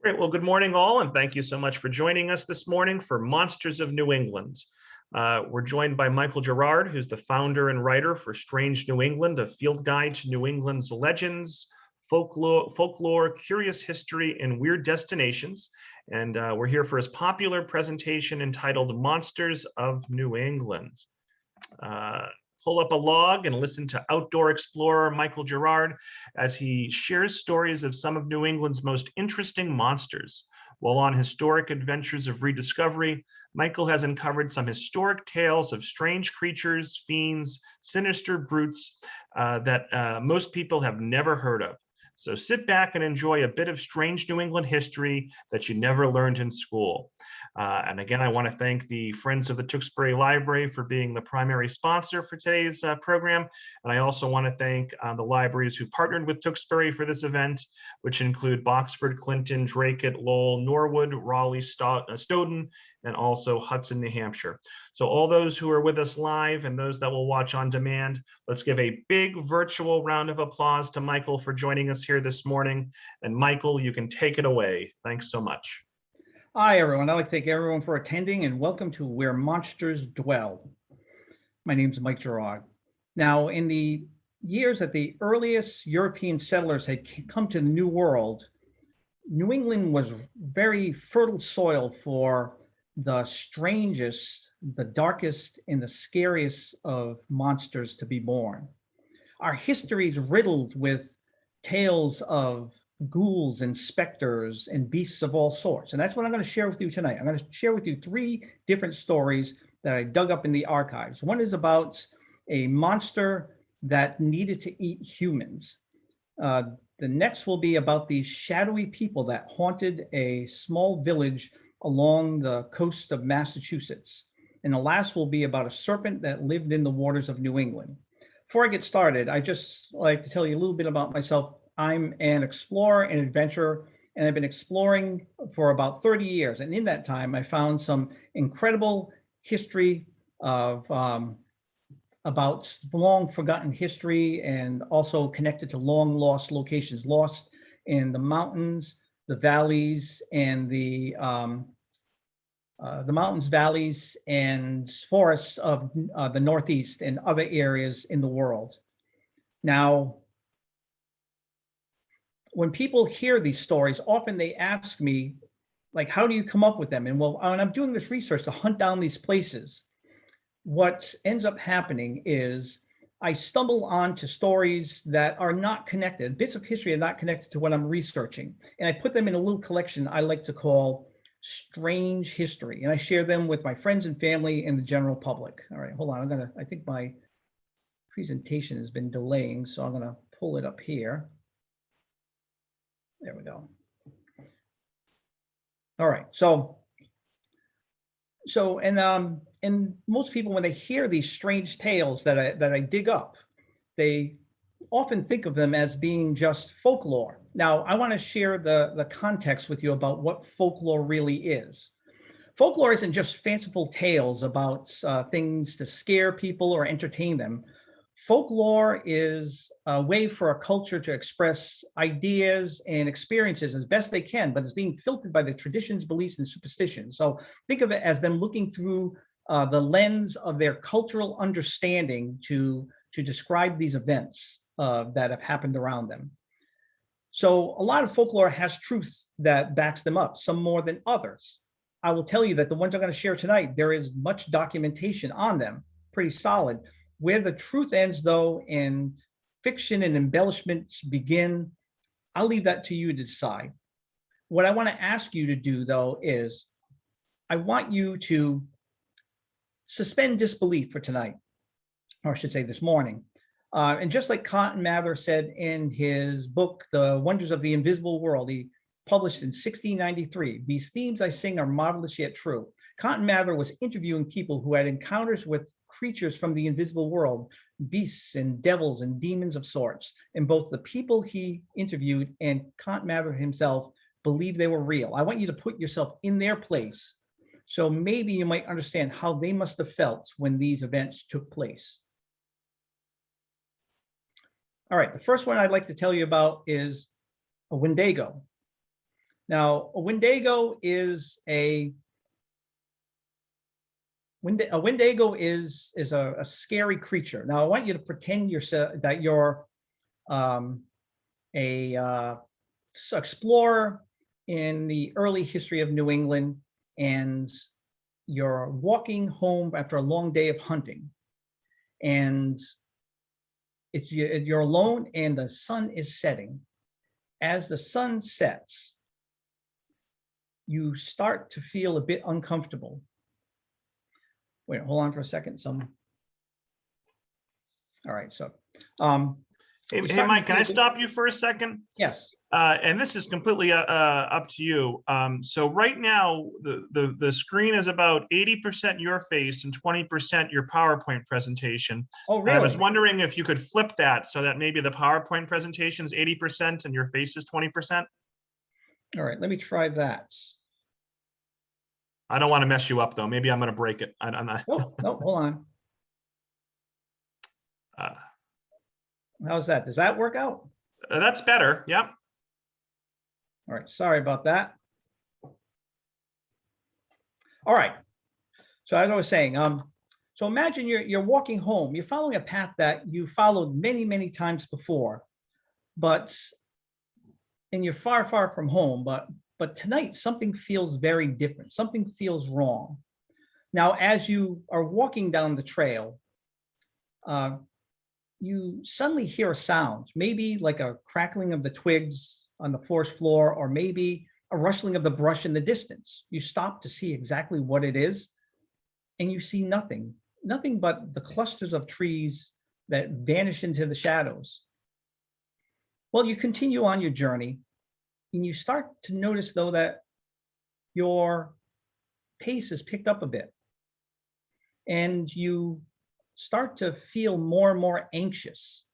Great. Well, good morning, all, and thank you so much for joining us this morning for Monsters of New England. We're joined by Michael Giroud, who's the founder and writer for Strange New England, a field guide to New England's legends, folklore, curious history, and weird destinations. And we're here for his popular presentation entitled Monsters of New England. Pull up a log and listen to outdoor explorer Michael Giroud as he shares stories of some of New England's most interesting monsters. While on historic adventures of rediscovery, Michael has uncovered some historic tales of strange creatures, fiends, sinister brutes that most people have never heard of. So sit back and enjoy a bit of strange New England history that you never learned in school. And again, I want to thank the Friends of the Tewksbury Library for being the primary sponsor for today's program. And I also want to thank the libraries who partnered with Tewksbury for this event, which include Boxford, Clinton, Dracut, Lowell, Norwood, Raleigh, Stoughton, and also Hudson, New Hampshire. So all those who are with us live and those that will watch on demand, let's give a big virtual round of applause to Michael for joining us here this morning. And Michael, you can take it away. Thanks so much. Hi, everyone. I'd like to thank everyone for attending and welcome to Where Monsters Dwell. My name is Mike Giroud. Now, in the years that the earliest European settlers had come to the New World, New England was very fertile soil for the strangest, the darkest, and the scariest of monsters to be born. Our history is riddled with tales of ghouls and specters and beasts of all sorts. And that's what I'm going to share with you tonight. I'm going to share with you three different stories that I dug up in the archives. One is about a monster that needed to eat humans. The next will be about these shadowy people that haunted a small village along the coast of Massachusetts. And the last will be about a serpent that lived in the waters of New England. Before I get started, I just like to tell you a little bit about myself. I'm an explorer and adventurer, and I've been exploring for about 30 years. And in that time, I found some incredible history of about long forgotten history and also connected to long lost locations, lost in the mountains, the valleys, and the mountains, valleys, and forests of the Northeast and other areas in the world. Now, when people hear these stories, often they ask me, like, how do you come up with them? And well, when I'm doing this research to hunt down these places, what ends up happening is I stumble onto stories that are not connected, bits of history are not connected to what I'm researching. And I put them in a little collection I like to call Strange History. And I share them with my friends and family and the general public. All right, hold on. I think my presentation has been delaying, so I'm going to pull it up here. There we go. All right. And most people, when they hear these strange tales that I dig up, they often think of them as being just folklore. Now, I want to share the context with you about what folklore really is. Folklore isn't just fanciful tales about things to scare people or entertain them. Folklore is a way for a culture to express ideas and experiences as best they can, but it's being filtered by the traditions, beliefs, and superstitions. So think of it as them looking through the lens of their cultural understanding to describe these events that have happened around them. So a lot of folklore has truth that backs them up, some more than others. I will tell you that the ones I'm going to share tonight, there is much documentation on them, pretty solid. Where the truth ends, though, and fiction and embellishments begin, I'll leave that to you to decide. What I want to ask you to do, though, is I want you to suspend disbelief for tonight, or I should say this morning. And just like Cotton Mather said in his book, The Wonders of the Invisible World, he published in 1693, these themes I sing are marvelous yet true. Cotton Mather was interviewing people who had encounters with creatures from the invisible world, beasts and devils and demons of sorts. And both the people he interviewed and Cotton Mather himself believed they were real. I want you to put yourself in their place. So maybe you might understand how they must have felt when these events took place. All right, the first one I'd like to tell you about is a Windago. Now, a Windago is a Windago is a scary creature. Now, I want you to pretend that you're a explorer in the early history of New England, and you're walking home after a long day of hunting, and you're alone, and the sun is setting. As the sun sets, you start to feel a bit uncomfortable. Wait, hold on for a second. All right, so Hey, Mike, can I stop you for a second? Yes. And this is completely up to you. So right now, the screen is about 80% your face and 20% your PowerPoint presentation. Oh, And really? I was wondering if you could flip that so that maybe the PowerPoint presentation is 80% and your face is 20%. All right, let me try that. I don't want to mess you up, though. Maybe I'm going to break it. I'm not. Oh, no, hold on. How's that? Does that work out? That's better. Yep. All right, sorry about that. All right, so as I was saying, so imagine you're walking home. You're following a path that you followed many, many times before, and you're far, far from home. But tonight something feels very different. Something feels wrong. Now, as you are walking down the trail, you suddenly hear a sound, maybe like a crackling of the twigs on the forest floor, or maybe a rustling of the brush in the distance. You stop to see exactly what it is, and you see nothing but the clusters of trees that vanish into the shadows. Well, you continue on your journey, and you start to notice, though, that your pace is picked up a bit, and you start to feel more and more anxious.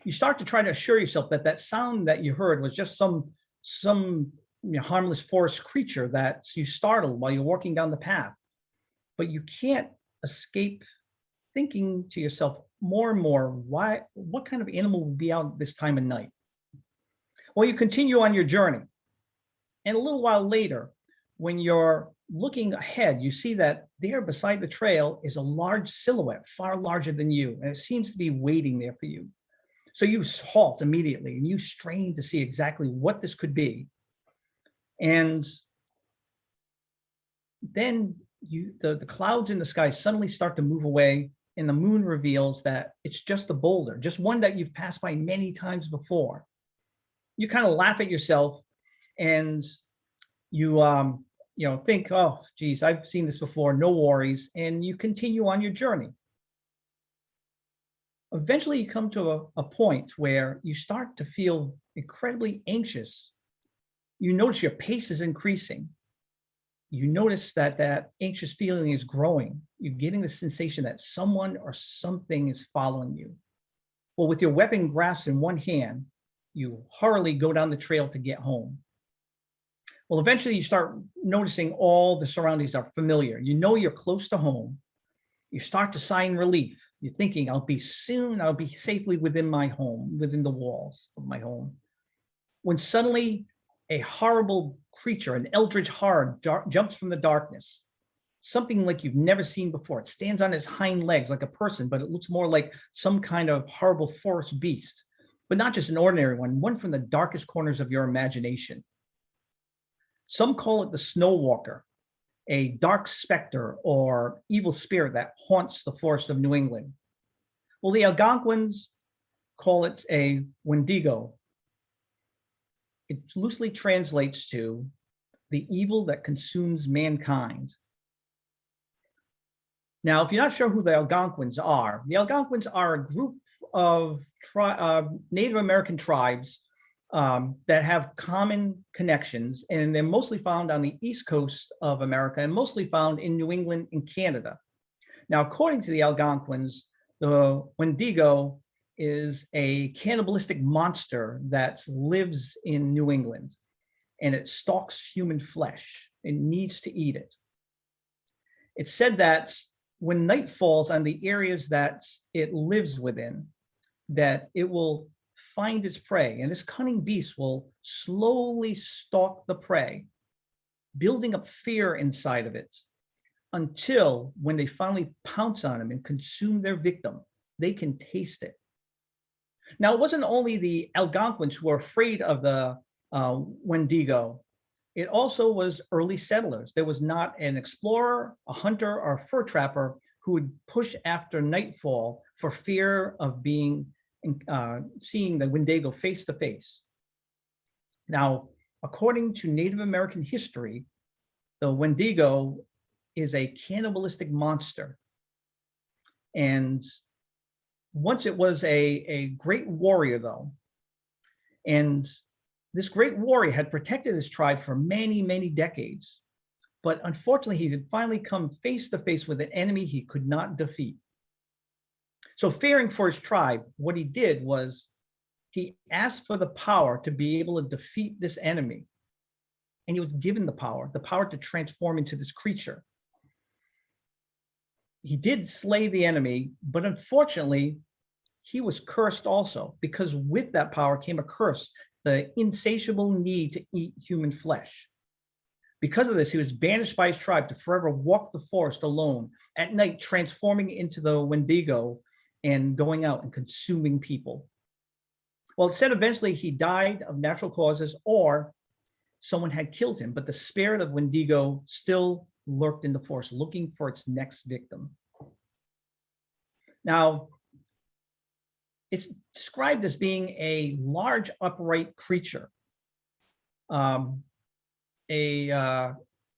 You start to try to assure yourself that that sound that you heard was just some harmless forest creature that you startled while you're walking down the path. But you can't escape thinking to yourself more and more, what kind of animal would be out this time of night? Well, you continue on your journey. And a little while later, when you're looking ahead, you see that there beside the trail is a large silhouette, far larger than you, and it seems to be waiting there for you. So you halt immediately and you strain to see exactly what this could be. And then the clouds in the sky suddenly start to move away, and the moon reveals that it's just a boulder, just one that you've passed by many times before. You kind of laugh at yourself, and you think, oh, geez, I've seen this before, no worries, and you continue on your journey. Eventually, you come to a point where you start to feel incredibly anxious. You notice your pace is increasing. You notice that that anxious feeling is growing. You're getting the sensation that someone or something is following you. Well, with your weapon grasped in one hand, you hurriedly go down the trail to get home. Well, eventually you start noticing all the surroundings are familiar. You know you're close to home. You start to sigh in relief. You're thinking, I'll be safely within my home, within the walls of my home. When suddenly a horrible creature, an eldritch horror, jumps from the darkness. Something like you've never seen before. It stands on its hind legs like a person, but it looks more like some kind of horrible forest beast, but not just an ordinary one from the darkest corners of your imagination. Some call it the Snow Walker, a dark specter or evil spirit that haunts the forest of New England. Well, the Algonquins call it a Wendigo. It loosely translates to the evil that consumes mankind. Now, if you're not sure who the Algonquins are a group of Native American tribes that have common connections, and they're mostly found on the East Coast of America and mostly found in New England and Canada. Now, according to the Algonquins, the Wendigo is a cannibalistic monster that lives in New England, and it stalks human flesh. It needs to eat it. It's said that when night falls on the areas that it lives within, that it will find its prey, and this cunning beast will slowly stalk the prey, building up fear inside of it until when they finally pounce on him and consume their victim, they can taste it. Now, it wasn't only the Algonquins who were afraid of the Wendigo. It also was early settlers. There was not an explorer, a hunter, or a fur trapper who would push after nightfall for fear of seeing the Windago face to face. Now, according to Native American history, the Wendigo is a cannibalistic monster. And once it was a great warrior, though, and this great warrior had protected his tribe for many, many decades. But unfortunately, he had finally come face to face with an enemy he could not defeat. So fearing for his tribe, what he did was he asked for the power to be able to defeat this enemy. And he was given the power to transform into this creature. He did slay the enemy, but unfortunately, he was cursed also, because with that power came a curse, the insatiable need to eat human flesh. Because of this, he was banished by his tribe to forever walk the forest alone, at night transforming into the Wendigo and going out and consuming people. Well, it said eventually he died of natural causes or someone had killed him, but the spirit of Wendigo still lurked in the forest looking for its next victim. Now, it's described as being a large upright creature, a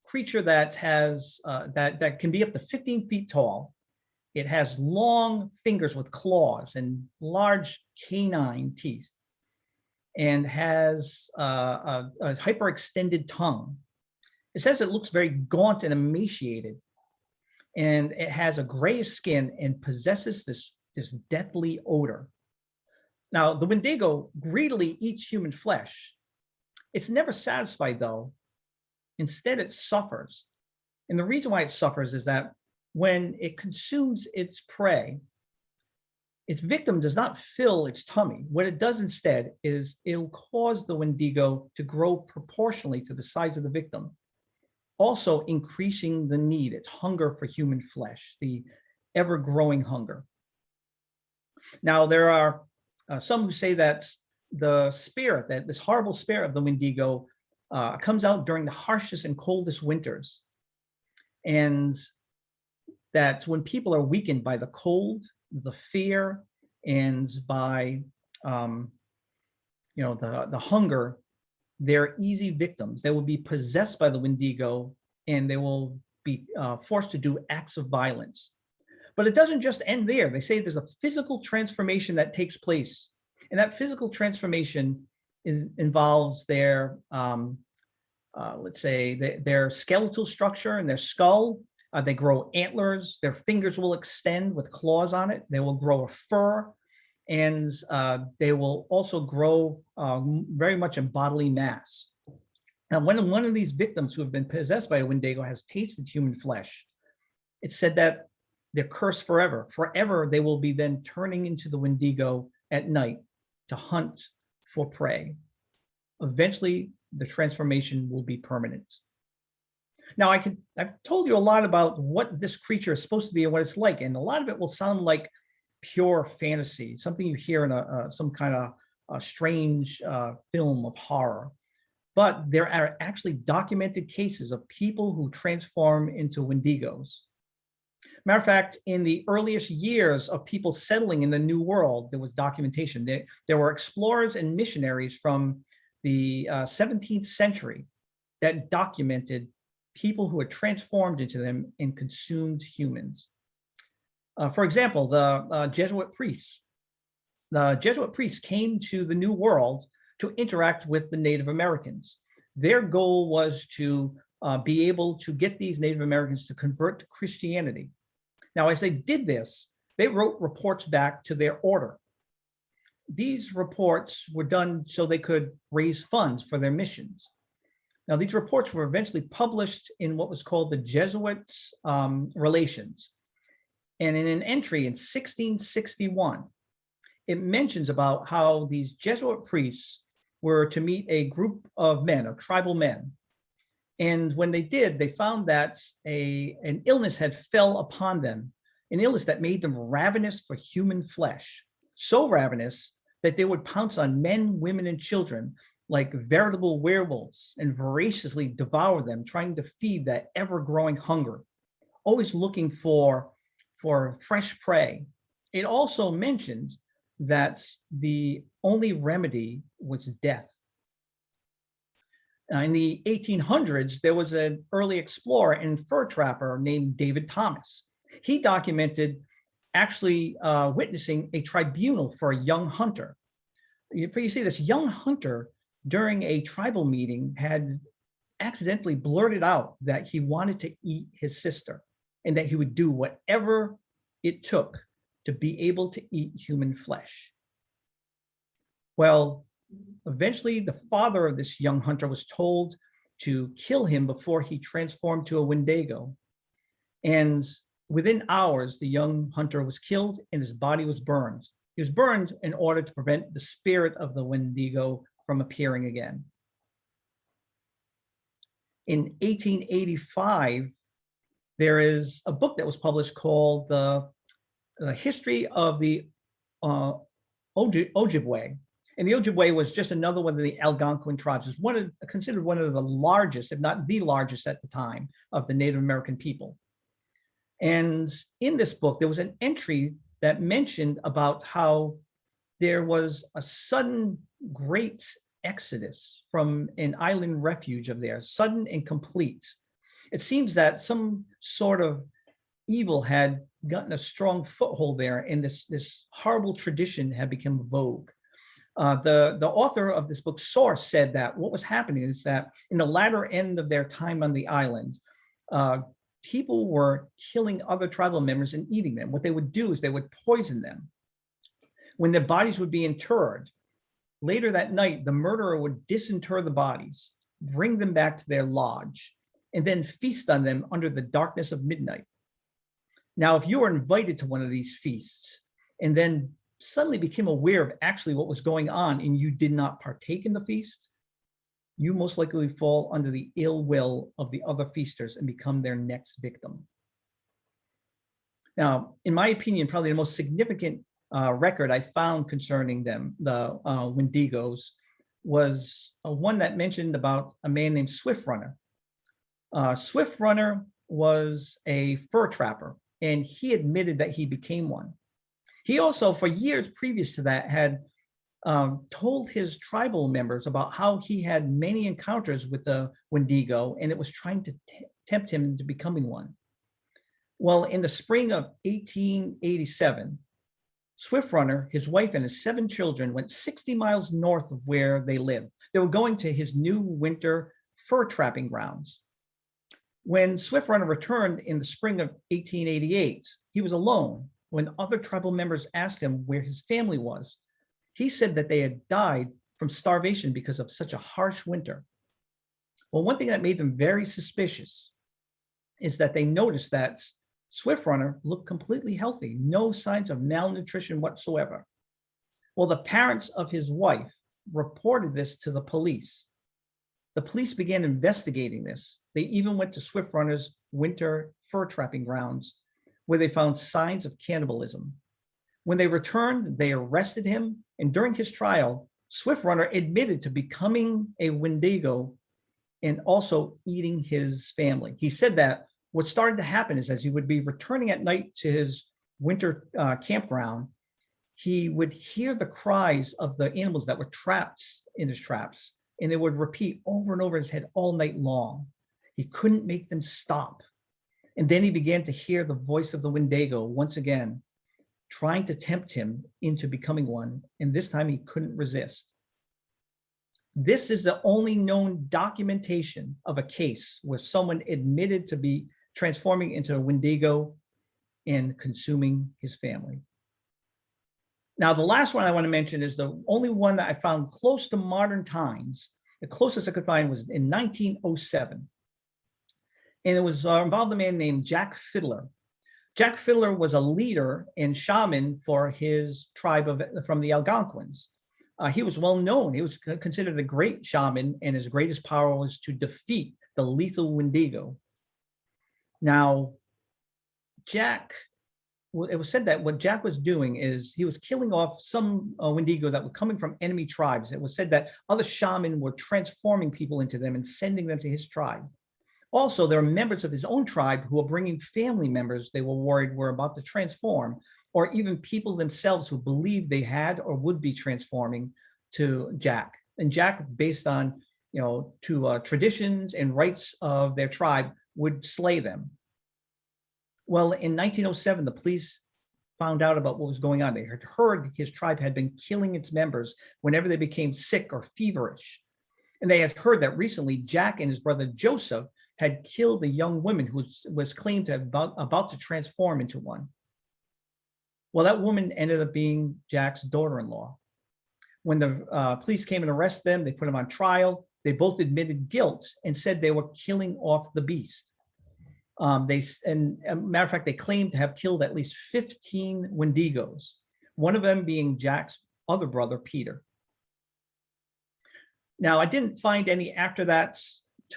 creature that has that can be up to 15 feet tall. It has long fingers with claws and large canine teeth, and has a hyperextended tongue. It says it looks very gaunt and emaciated, and it has a grayish skin and possesses this deathly odor. Now, the Wendigo greedily eats human flesh. It's never satisfied, though. Instead, it suffers. And the reason why it suffers is that when it consumes its prey, its victim does not fill its tummy. What it does instead is it'll cause the Wendigo to grow proportionally to the size of the victim, also increasing the need, its hunger for human flesh, the ever-growing hunger. Now, there are some who say that the spirit, that this horrible spirit of the Wendigo comes out during the harshest and coldest winters. And that's when people are weakened by the cold, the fear, and by the hunger, they're easy victims. They will be possessed by the Wendigo, and they will be forced to do acts of violence. But it doesn't just end there. They say there's a physical transformation that takes place, and that physical transformation involves their, let's say, their skeletal structure and their skull. They grow antlers. Their fingers will extend with claws on it. They will grow a fur, and they will also grow very much in bodily mass. Now, when one of these victims who have been possessed by a Wendigo has tasted human flesh, it's said that they're cursed forever. Forever, they will be then turning into the Wendigo at night to hunt for prey. Eventually, the transformation will be permanent. Now, I've told you a lot about what this creature is supposed to be and what it's like, and a lot of it will sound like pure fantasy, something you hear in some kind of strange film of horror. But there are actually documented cases of people who transform into Wendigos. Matter of fact, in the earliest years of people settling in the New World, there was documentation. There were explorers and missionaries from the 17th century that documented people who had transformed into them and consumed humans. For example, the Jesuit priests. The Jesuit priests came to the New World to interact with the Native Americans. Their goal was to be able to get these Native Americans to convert to Christianity. Now, as they did this, they wrote reports back to their order. These reports were done so they could raise funds for their missions. Now, these reports were eventually published in what was called the Jesuits' Relations. And in an entry in 1661, it mentions about how these Jesuit priests were to meet a group of men, of tribal men. And when they did, they found that an illness had fell upon them, an illness that made them ravenous for human flesh, so ravenous that they would pounce on men, women, and children like veritable werewolves and voraciously devour them, trying to feed that ever-growing hunger, always looking for fresh prey. It also mentions that the only remedy was death. In the 1800s, there was an early explorer and fur trapper named David Thomas. He documented actually witnessing a tribunal for a young hunter. You see, this young hunter during a tribal meeting had accidentally blurted out that he wanted to eat his sister and that he would do whatever it took to be able to eat human flesh. Well, eventually the father of this young hunter was told to kill him before he transformed to a Windago. And within hours, the young hunter was killed and his body was burned. He was burned in order to prevent the spirit of the Windago from appearing again. In 1885, there is a book that was published called The History of the Ojibwe. And the Ojibwe was just another one of the Algonquin tribes. It's considered one of the largest, if not the largest at the time, of the Native American people. And in this book, there was an entry that mentioned about how there was a sudden great exodus from an island refuge of theirs, sudden and complete. It seems that some sort of evil had gotten a strong foothold there, and this horrible tradition had become vogue. The author of this book, Source, said that what was happening is that in the latter end of their time on the island, people were killing other tribal members and eating them. What they would do is they would poison them. When their bodies would be interred, later that night, the murderer would disinter the bodies, bring them back to their lodge, and then feast on them under the darkness of midnight. Now, if you were invited to one of these feasts and then suddenly became aware of actually what was going on and you did not partake in the feast, you most likely fall under the ill will of the other feasters and become their next victim. Now, in my opinion, probably the most significant record I found concerning them, the Wendigos, was one that mentioned about a man named Swift Runner. Swift Runner was a fur trapper, and he admitted that he became one. He also, for years previous to that, had told his tribal members about how he had many encounters with the Wendigo, and it was trying to tempt him into becoming one. Well, in the spring of 1887, Swift Runner, his wife, and his 7 children went 60 miles north of where they lived. They were going to his new winter fur trapping grounds. When Swift Runner returned in the spring of 1888, he was alone. When other tribal members asked him where his family was, he said that they had died from starvation because of such a harsh winter. Well, one thing that made them very suspicious is that they noticed that Swift Runner looked completely healthy, no signs of malnutrition whatsoever. Well, the parents of his wife reported this to the police. The police began investigating this. They even went to Swift Runner's winter fur trapping grounds, where they found signs of cannibalism. When they returned, they arrested him, and during his trial, Swift Runner admitted to becoming a Windago and also eating his family. He said that what started to happen is as he would be returning at night to his winter campground, he would hear the cries of the animals that were trapped in his traps, and they would repeat over and over in his head all night long. He couldn't make them stop. And then he began to hear the voice of the Windago once again, trying to tempt him into becoming one. And this time he couldn't resist. This is the only known documentation of a case where someone admitted to be transforming into a Windago and consuming his family. Now, the last one I want to mention is the only one that I found close to modern times. The closest I could find was in 1907. And it was involved a man named Jack Fiddler. Jack Fiddler was a leader and shaman for his tribe from the Algonquins. He was well known. He was considered a great shaman, and his greatest power was to defeat the lethal Windigo. Now, it was said that what Jack was doing is he was killing off some Windigos that were coming from enemy tribes. It was said that other shamans were transforming people into them and sending them to his tribe. Also, there are members of his own tribe who were bringing family members they were worried were about to transform, or even people themselves who believed they had or would be transforming to Jack. And Jack, based on traditions and rites of their tribe, would slay them. Well, in 1907, the police found out about what was going on. They had heard his tribe had been killing its members whenever they became sick or feverish. And they had heard that recently Jack and his brother Joseph had killed a young woman who was claimed to have about to transform into one. Well, that woman ended up being Jack's daughter-in-law. When the police came and arrested them, they put them on trial. They both admitted guilt and said they were killing off the beast. As a matter of fact, they claimed to have killed at least 15 Windigos, one of them being Jack's other brother, Peter. Now, I didn't find any after that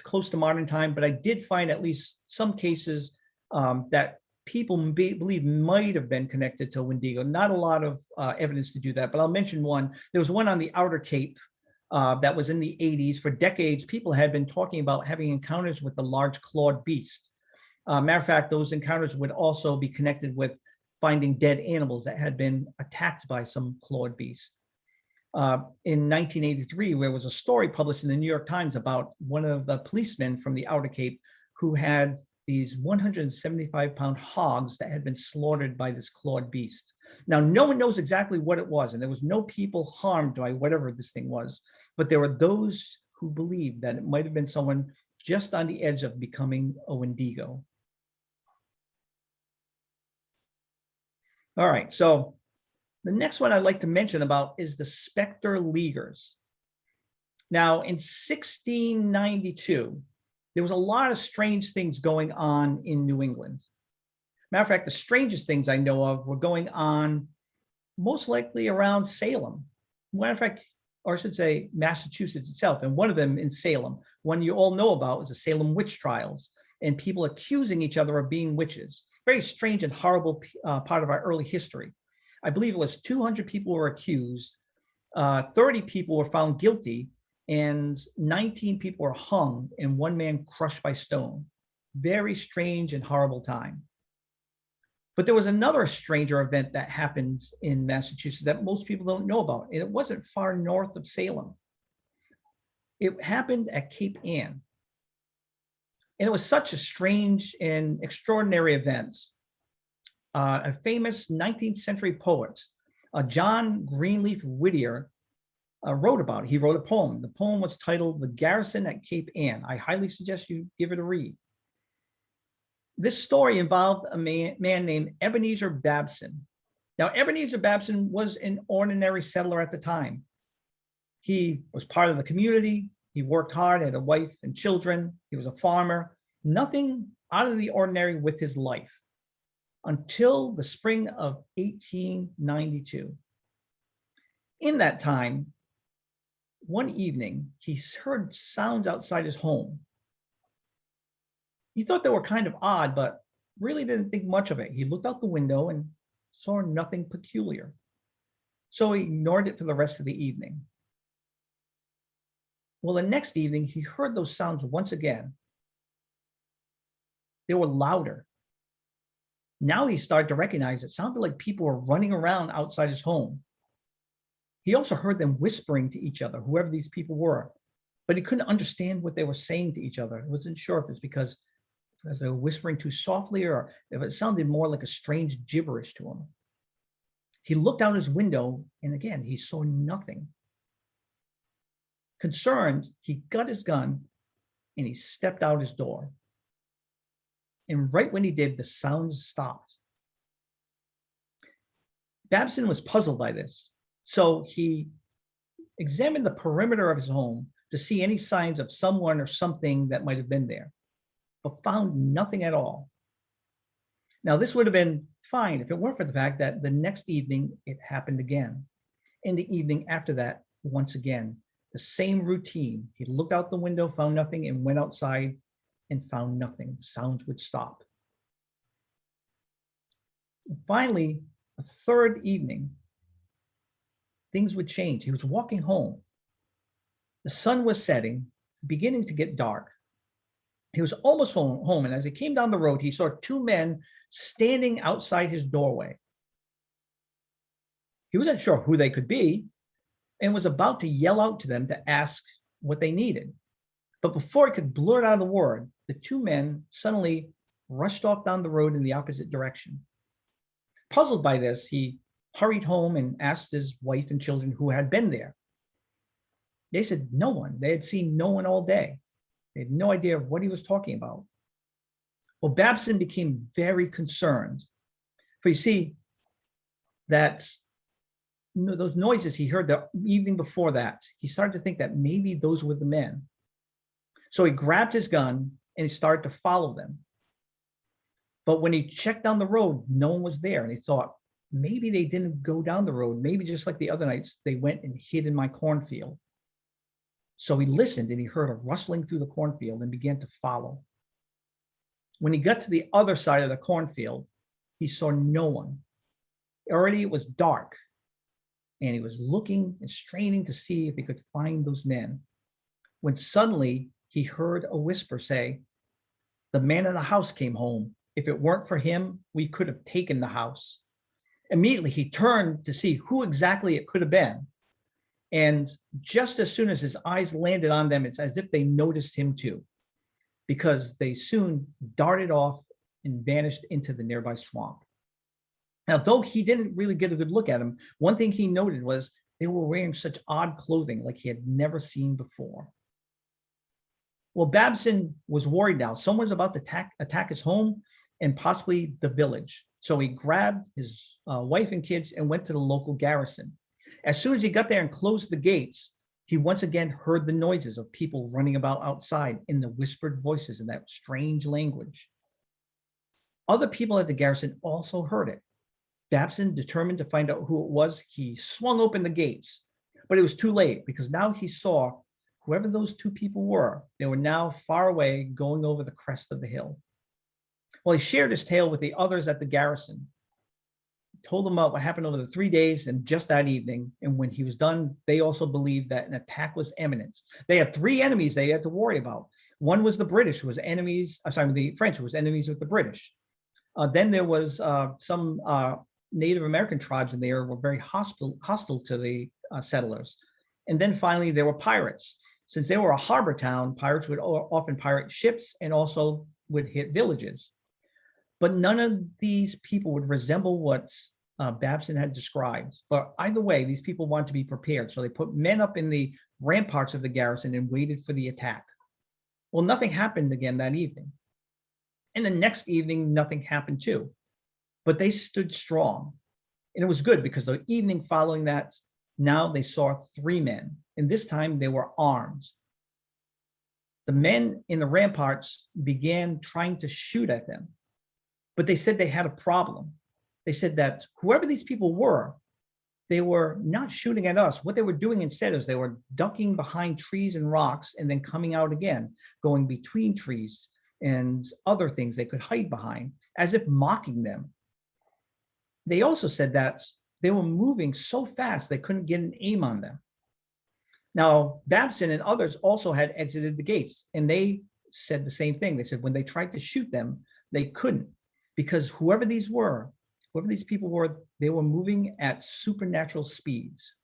close to modern time, but I did find at least some cases that people believe might have been connected to Windigo. Not a lot of evidence to do that, but I'll mention one. There was one on the Outer Cape that was in the 80s. For decades, people had been talking about having encounters with the large clawed beast. Matter of fact, those encounters would also be connected with finding dead animals that had been attacked by some clawed beast. In 1983, there was a story published in the New York Times about one of the policemen from the Outer Cape who had these 175-pound hogs that had been slaughtered by this clawed beast. Now, no one knows exactly what it was, and there was no people harmed by whatever this thing was, but there were those who believed that it might have been someone just on the edge of becoming a Windigo. All right, so the next one I'd like to mention about is the Spectre Leaguers. Now, in 1692, there was a lot of strange things going on in New England. Matter of fact, the strangest things I know of were going on most likely around Salem. Matter of fact, or I should say Massachusetts itself, and one of them in Salem. One you all know about is the Salem witch trials, and people accusing each other of being witches. Very strange and horrible part of our early history. I believe it was 200 people were accused, 30 people were found guilty, and 19 people were hung, and one man crushed by stone. Very strange and horrible time. But there was another stranger event that happened in Massachusetts that most people don't know about, and it wasn't far north of Salem. It happened at Cape Ann. And it was such a strange and extraordinary event. A famous 19th century poet, John Greenleaf Whittier, wrote about it. He wrote a poem. The poem was titled "The Garrison at Cape Ann." I highly suggest you give it a read. This story involved a man named Ebenezer Babson. Now, Ebenezer Babson was an ordinary settler at the time. He was part of the community. He worked hard, had a wife and children. He was a farmer. Nothing out of the ordinary with his life until the spring of 1892. In that time, one evening, he heard sounds outside his home. He thought they were kind of odd, but really didn't think much of it. He looked out the window and saw nothing peculiar. So he ignored it for the rest of the evening. Well, the next evening, he heard those sounds once again. They were louder. Now he started to recognize it sounded like people were running around outside his home. He also heard them whispering to each other, whoever these people were, but he couldn't understand what they were saying to each other. He wasn't sure if it's because they were whispering too softly or if it sounded more like a strange gibberish to him. He looked out his window, and again, he saw nothing. Concerned, he got his gun and he stepped out his door. And right when he did, the sounds stopped. Babson was puzzled by this, so he examined the perimeter of his home to see any signs of someone or something that might have been there, but found nothing at all. Now, this would have been fine if it weren't for the fact that the next evening it happened again. In the evening after that, once again, the same routine. He looked out the window, found nothing, and went outside and found nothing. The sounds would stop. Finally, a third evening, things would change. He was walking home. The sun was setting, beginning to get dark. He was almost home, and as he came down the road, he saw two men standing outside his doorway. He wasn't sure who they could be and was about to yell out to them to ask what they needed. But before he could blurt out a word, the two men suddenly rushed off down the road in the opposite direction. Puzzled by this, he hurried home and asked his wife and children who had been there. They said no one. They had seen no one all day. They had no idea of what he was talking about. Well, Babson became very concerned. For you see, that those noises he heard the evening before that, he started to think that maybe those were the men. So he grabbed his gun and he started to follow them. But when he checked down the road, no one was there. And he thought, maybe they didn't go down the road. Maybe just like the other nights, they went and hid in my cornfield. So he listened and he heard a rustling through the cornfield and began to follow. When he got to the other side of the cornfield, he saw no one. Already it was dark, and he was looking and straining to see if he could find those men, when suddenly he heard a whisper say, "The man in the house came home. If it weren't for him, we could have taken the house." Immediately he turned to see who exactly it could have been. And just as soon as his eyes landed on them, it's as if they noticed him too, because they soon darted off and vanished into the nearby swamp. Now, though he didn't really get a good look at them, one thing he noted was they were wearing such odd clothing like he had never seen before. Well, Babson was worried now. Someone was about to attack his home and possibly the village. So he grabbed his wife and kids and went to the local garrison. As soon as he got there and closed the gates, he once again heard the noises of people running about outside in the whispered voices in that strange language. Other people at the garrison also heard it. Babson, determined to find out who it was, he swung open the gates, but it was too late because now he saw whoever those two people were. They were now far away, going over the crest of the hill. Well, he shared his tale with the others at the garrison, told them about what happened over the 3 days and just that evening. And when he was done, they also believed that an attack was imminent. They had three enemies they had to worry about. One was the British, who was enemies, the French, who was enemies with the British. Then there was some Native American tribes in there were very hostile to the settlers. And then finally, there were pirates. Since they were a harbor town, pirates would often pirate ships and also would hit villages. But none of these people would resemble what Babson had described. But either way, these people wanted to be prepared. So they put men up in the ramparts of the garrison and waited for the attack. Well, nothing happened again that evening. And the next evening, nothing happened too. But they stood strong. And it was good because the evening following that, now they saw three men. And this time they were armed. The men in the ramparts began trying to shoot at them. But they said they had a problem. They said that whoever these people were, they were not shooting at us. What they were doing instead is they were ducking behind trees and rocks and then coming out again, going between trees and other things they could hide behind, as if mocking them. They also said that they were moving so fast they couldn't get an aim on them. Now, Babson and others also had exited the gates, and they said the same thing. They said when they tried to shoot them, they couldn't, because whoever these people were, they were moving at supernatural speeds.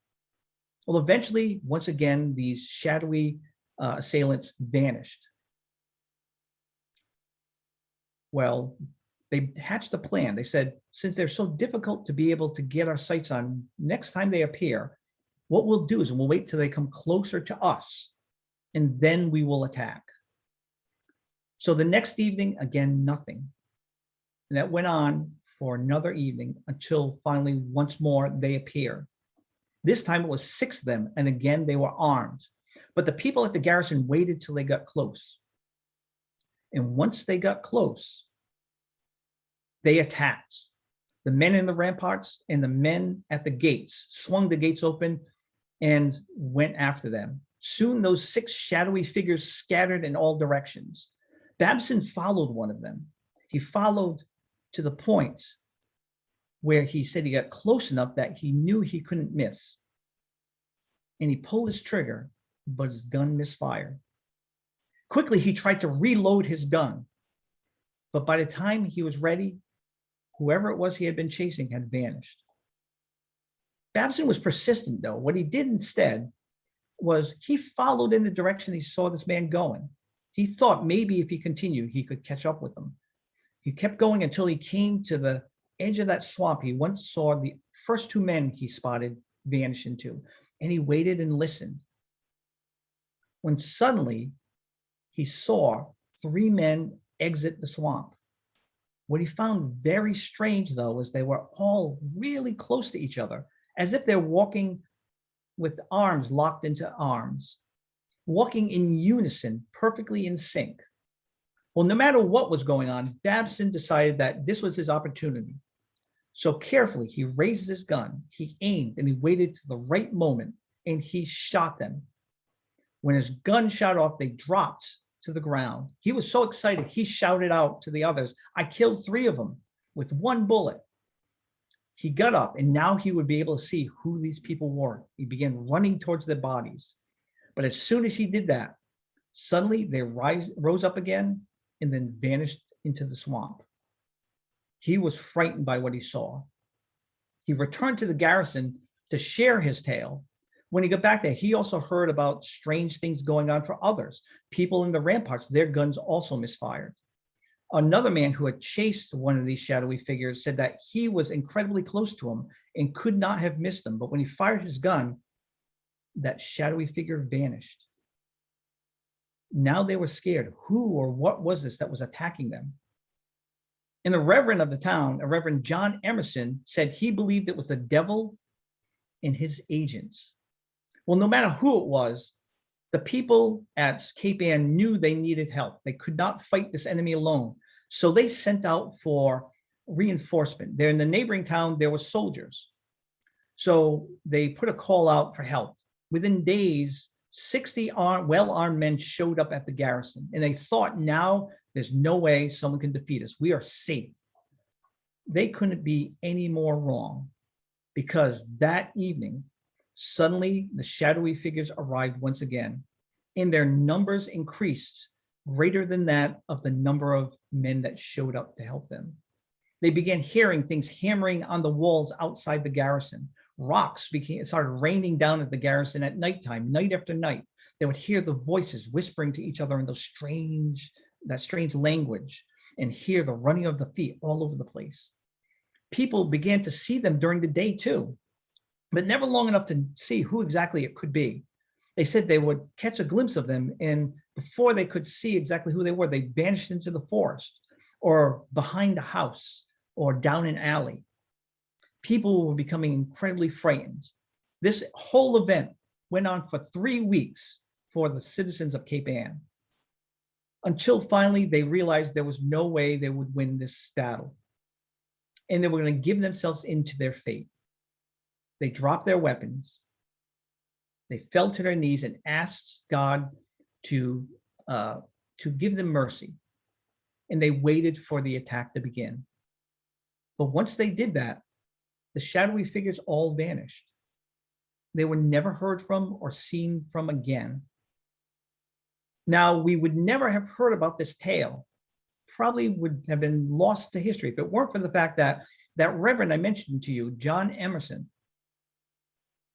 Well, eventually, once again, these shadowy assailants vanished. Well, they hatched a plan. They said, since they're so difficult to be able to get our sights on, next time they appear, what we'll do is we'll wait till they come closer to us, and then we will attack. So the next evening, again, nothing. And that went on for another evening until finally, once more, they appeared. This time it was 6 of them, and again, they were armed. But the people at the garrison waited till they got close. And once they got close, They attacked. The men in the ramparts and the men at the gates swung the gates open and went after them. Soon those 6 shadowy figures scattered in all directions. Babson followed one of them. He followed to the point where he said he got close enough that he knew he couldn't miss. And he pulled his trigger, but his gun misfired. Quickly, he tried to reload his gun. But by the time he was ready, whoever it was he had been chasing had vanished. Babson was persistent, though. What he did instead was he followed in the direction he saw this man going. He thought maybe if he continued, he could catch up with him. He kept going until he came to the edge of that swamp. He once saw the first 2 men he spotted vanish into, and he waited and listened. When suddenly he saw 3 men exit the swamp. What he found very strange, though, was they were all really close to each other, as if they're walking with arms locked into arms, walking in unison, perfectly in sync. Well, no matter what was going on, Babson decided that this was his opportunity. So carefully, he raised his gun, he aimed, and he waited to the right moment, and he shot them. When his gun shot off, they dropped to the ground. He was so excited, he shouted out to the others, "I killed 3 of them with 1 bullet." He got up, and now he would be able to see who these people were. He began running towards their bodies. But as soon as he did that, suddenly they rose up again and then vanished into the swamp. He was frightened by what he saw. He returned to the garrison to share his tale. When he got back there, he also heard about strange things going on for others. People in the ramparts, their guns also misfired. Another man who had chased one of these shadowy figures said that he was incredibly close to him and could not have missed him. But when he fired his gun, that shadowy figure vanished. Now they were scared. Who or what was this that was attacking them? And the reverend of the town, a Reverend John Emerson, said he believed it was the devil and his agents. Well, no matter who it was, the people at Cape Ann knew they needed help. They could not fight this enemy alone. So they sent out for reinforcement. There in the neighboring town, there were soldiers. So they put a call out for help. Within days, 60 well-armed men showed up at the garrison, and they thought, now there's no way someone can defeat us. We are safe. They couldn't be any more wrong, because that evening, suddenly the shadowy figures arrived once again, and their numbers increased greater than that of the number of men that showed up to help them. They began hearing things hammering on the walls outside the garrison. Rocks started raining down at the garrison at nighttime, night after night. They would hear the voices whispering to each other in that strange language, and hear the running of the feet all over the place. People began to see them during the day too, but never long enough to see who exactly it could be. They said they would catch a glimpse of them, and before they could see exactly who they were, they vanished into the forest or behind a house or down an alley. People were becoming incredibly frightened. This whole event went on for 3 weeks for the citizens of Cape Ann, until finally they realized there was no way they would win this battle, and they were going to give themselves into their fate. They dropped their weapons. They fell to their knees and asked God to give them mercy. And they waited for the attack to begin. But once they did that, the shadowy figures all vanished. They were never heard from or seen from again. Now, we would never have heard about this tale. Probably would have been lost to history if it weren't for the fact that that reverend I mentioned to you, John Emerson,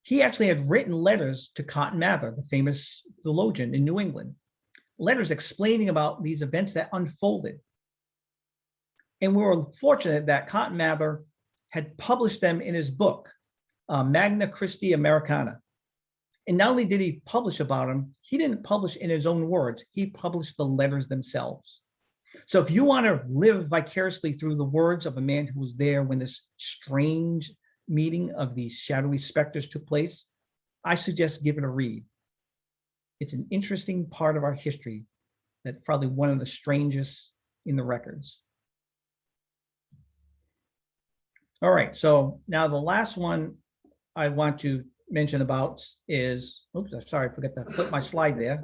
he actually had written letters to Cotton Mather, the famous theologian in New England, letters explaining about these events that unfolded. And we were fortunate that Cotton Mather had published them in his book, Magna Christi Americana. And not only did he publish about them, he didn't publish in his own words, he published the letters themselves. So if you want to live vicariously through the words of a man who was there when this strange meeting of these shadowy specters took place, I suggest give it a read. It's an interesting part of our history that's probably one of the strangest in the records. All right, so now the last one I want to mention about is, oops, I'm sorry, I forgot to flip my slide there,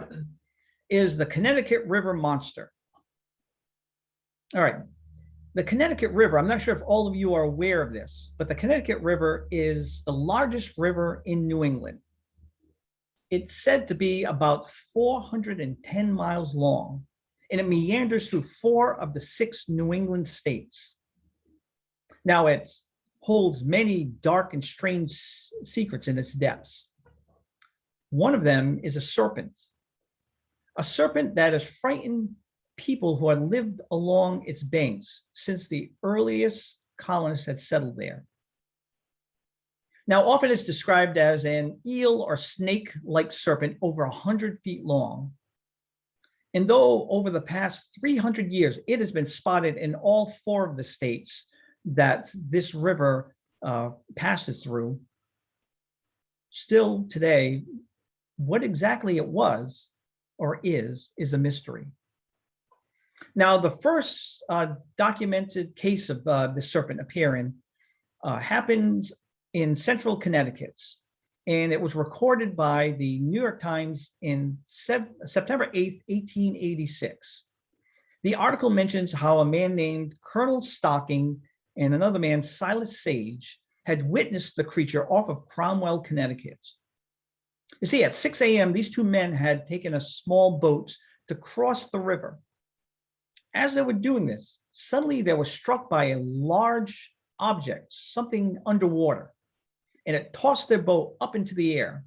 is the Connecticut River monster. All right, the Connecticut River, I'm not sure if all of you are aware of this, but the Connecticut River is the largest river in New England. It's said to be about 410 miles long, and it meanders through 4 of the 6 New England states. Now, it holds many dark and strange secrets in its depths. One of them is a serpent that has frightened people who had lived along its banks since the earliest colonists had settled there. Now, often it's described as an eel or snake-like serpent over 100 feet long. And though over the past 300 years, it has been spotted in all 4 of the states that this river passes through, still today, what exactly it was or is a mystery. Now, the first documented case of the serpent appearing happens in central Connecticut, and it was recorded by the New York Times in September 8th, 1886. The article mentions how a man named Colonel Stocking and another man, Silas Sage, had witnessed the creature off of Cromwell, Connecticut. You see, at 6 a.m., these 2 men had taken a small boat to cross the river. As they were doing this, suddenly they were struck by a large object, something underwater, and it tossed their boat up into the air.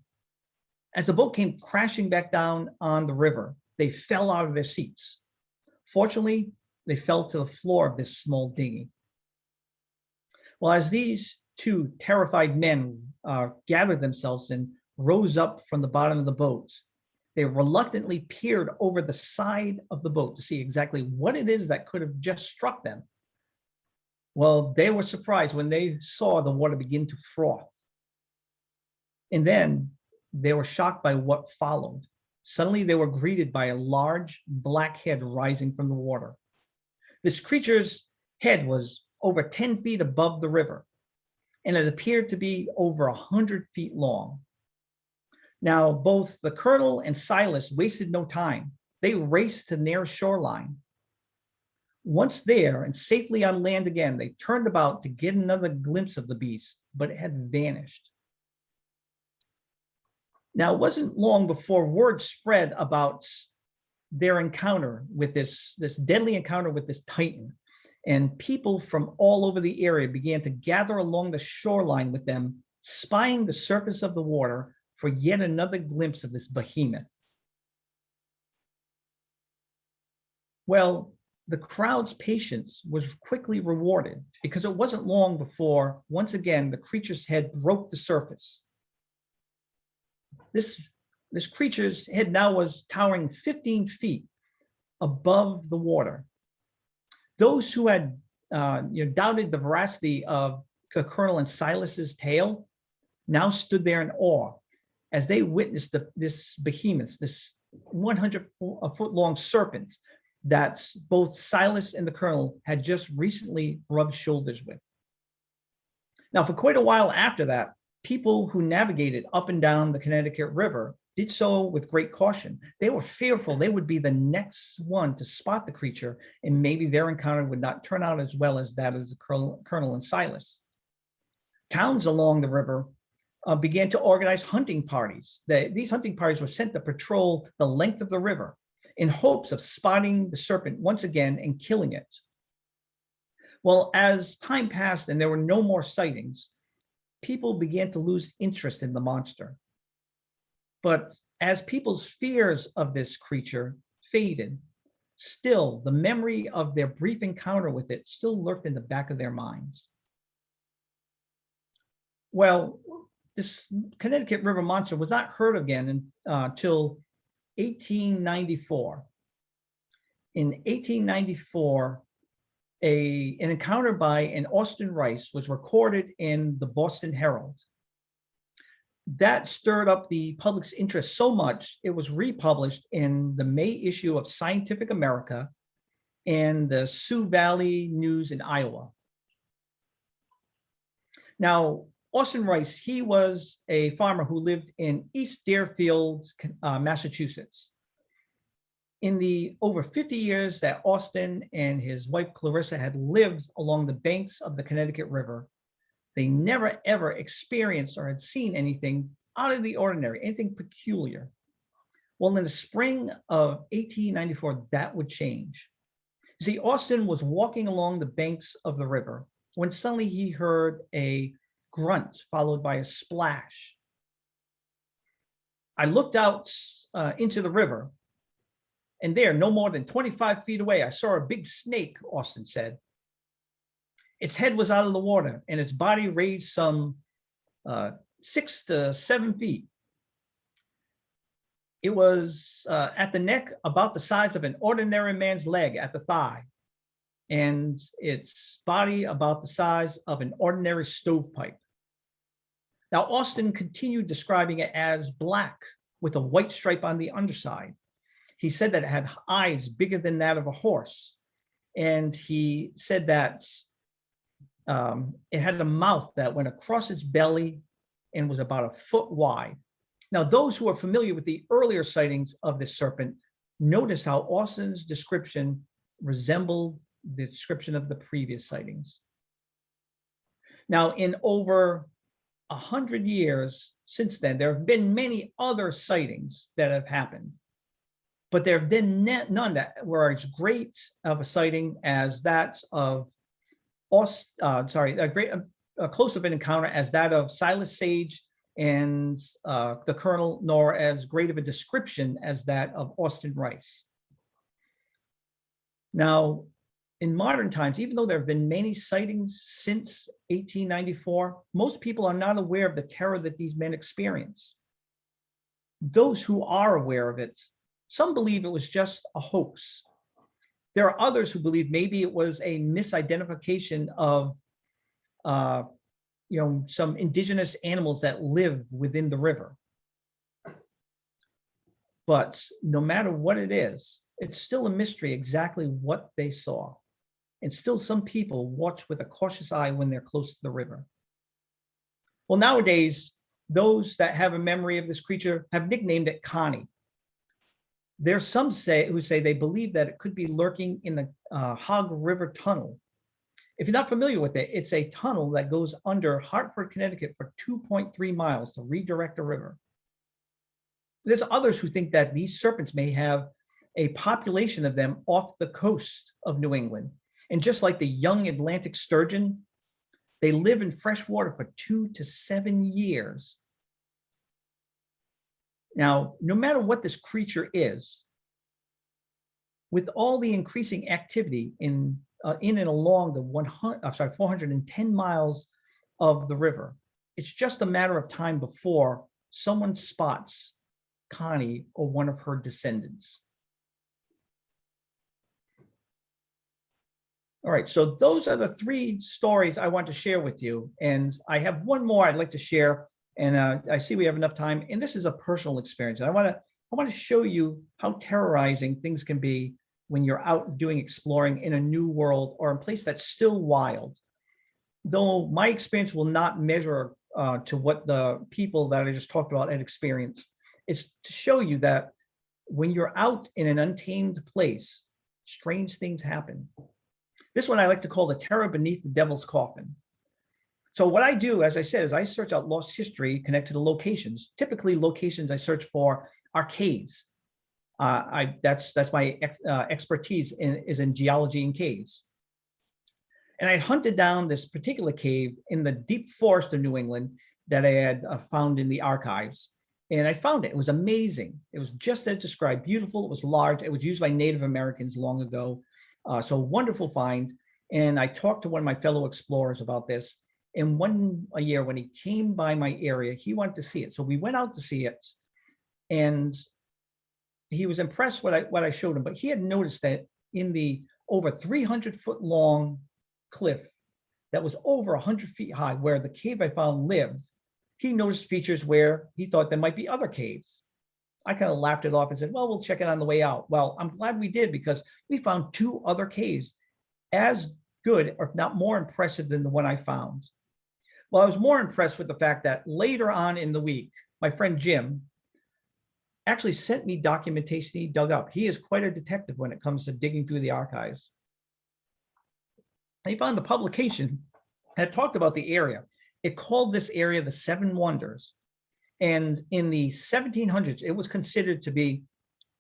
As the boat came crashing back down on the river, they fell out of their seats. Fortunately, they fell to the floor of this small dinghy. Well, as these 2 terrified men gathered themselves and rose up from the bottom of the boat, they reluctantly peered over the side of the boat to see exactly what it is that could have just struck them. Well, they were surprised when they saw the water begin to froth. And then they were shocked by what followed. Suddenly, they were greeted by a large black head rising from the water. This creature's head was over 10 feet above the river, and it appeared to be over 100 feet long. Now, both the colonel and Silas wasted no time. They raced to the nearest shoreline. Once there and safely on land again, they turned about to get another glimpse of the beast, but it had vanished. Now, it wasn't long before word spread about their encounter with this deadly encounter with this Titan, and people from all over the area began to gather along the shoreline with them, spying the surface of the water for yet another glimpse of this behemoth. Well, the crowd's patience was quickly rewarded because it wasn't long before, once again, the creature's head broke the surface. This creature's head now was towering 15 feet above the water. Those who had doubted the veracity of the Colonel and Silas's tale now stood there in awe as they witnessed this behemoth, this 100-foot-long serpent that both Silas and the Colonel had just recently rubbed shoulders with. Now, for quite a while after that, people who navigated up and down the Connecticut River did so with great caution. They were fearful they would be the next one to spot the creature, and maybe their encounter would not turn out as well as that of the Colonel and Silas. Towns along the river began to organize hunting parties. These hunting parties were sent to patrol the length of the river in hopes of spotting the serpent once again and killing it. Well, as time passed and there were no more sightings, people began to lose interest in the monster. But as people's fears of this creature faded, still the memory of their brief encounter with it still lurked in the back of their minds. Well, this Connecticut River monster was not heard of again until 1894. In 1894, an encounter by an Austin Rice was recorded in the Boston Herald. That stirred up the public's interest so much, it was republished in the May issue of Scientific America and the Sioux Valley News in Iowa. Now, Austin Rice, he was a farmer who lived in East Deerfield, Massachusetts. In the over 50 years that Austin and his wife Clarissa had lived along the banks of the Connecticut River, they never ever experienced or had seen anything out of the ordinary, anything peculiar. Well, in the spring of 1894, that would change. You see, Austin was walking along the banks of the river when suddenly he heard a grunt followed by a splash. I looked out into the river, and there, no more than 25 feet away, I saw a big snake, Austin said. Its head was out of the water, and its body raised some 6 to 7 feet. It was at the neck about the size of an ordinary man's leg at the thigh, and its body about the size of an ordinary stovepipe. Now, Austin continued describing it as black with a white stripe on the underside. He said that it had eyes bigger than that of a horse, and he said that it had a mouth that went across its belly and was about a foot wide. Now, those who are familiar with the earlier sightings of this serpent notice how Austin's description resembled the description of the previous sightings. Now, in over 100 years since then, there have been many other sightings that have happened, but there have been none that were as great of a sighting as that of a close-up encounter as that of Silas Sage and the Colonel, nor as great of a description as that of Austin Rice. Now, in modern times, even though there have been many sightings since 1894, most people are not aware of the terror that these men experience. Those who are aware of it, some believe it was just a hoax. There are others who believe maybe it was a misidentification of some indigenous animals that live within the river. But no matter what it is, it's still a mystery exactly what they saw. And still some people watch with a cautious eye when they're close to the river. Well, nowadays, those that have a memory of this creature have nicknamed it Connie. There's some who say they believe that it could be lurking in the Hog River Tunnel. If you're not familiar with it, it's a tunnel that goes under Hartford, Connecticut for 2.3 miles to redirect the river. There's others who think that these serpents may have a population of them off the coast of New England. And just like the young Atlantic sturgeon, they live in fresh water for 2 to 7 years. Now, no matter what this creature is, with all the increasing activity in and along the 410 miles of the river, it's just a matter of time before someone spots Connie or one of her descendants. All right, so those are the 3 stories I want to share with you. And I have one more I'd like to share. And I see we have enough time. And this is a personal experience. And I want to show you how terrorizing things can be when you're out doing exploring in a new world or a place that's still wild. Though my experience will not measure to what the people that I just talked about had experienced, it's to show you that when you're out in an untamed place, strange things happen. This one I like to call the terror beneath the devil's coffin. So what I do, as I said, is I search out lost history connected to locations. Typically, locations I search for are caves. That's my expertise is in geology and caves. And I hunted down this particular cave in the deep forest of New England that I had found in the archives. And I found it. It was amazing. It was just as described, beautiful. It was large. It was used by Native Americans long ago. So wonderful find. And I talked to one of my fellow explorers about this. And a year when he came by my area, he wanted to see it. So we went out to see it. And he was impressed with what I showed him. But he had noticed that in the over 300-foot long cliff that was over 100 feet high, where the cave I found lived, he noticed features where he thought there might be other caves. I kind of laughed it off and said, well, we'll check it on the way out. Well, I'm glad we did, because we found 2 other caves as good, or if not more impressive than the one I found. Well, I was more impressed with the fact that later on in the week, my friend Jim actually sent me documentation he dug up. He is quite a detective when it comes to digging through the archives. He found the publication that talked about the area. It called this area the Seven Wonders. And in the 1700s, it was considered to be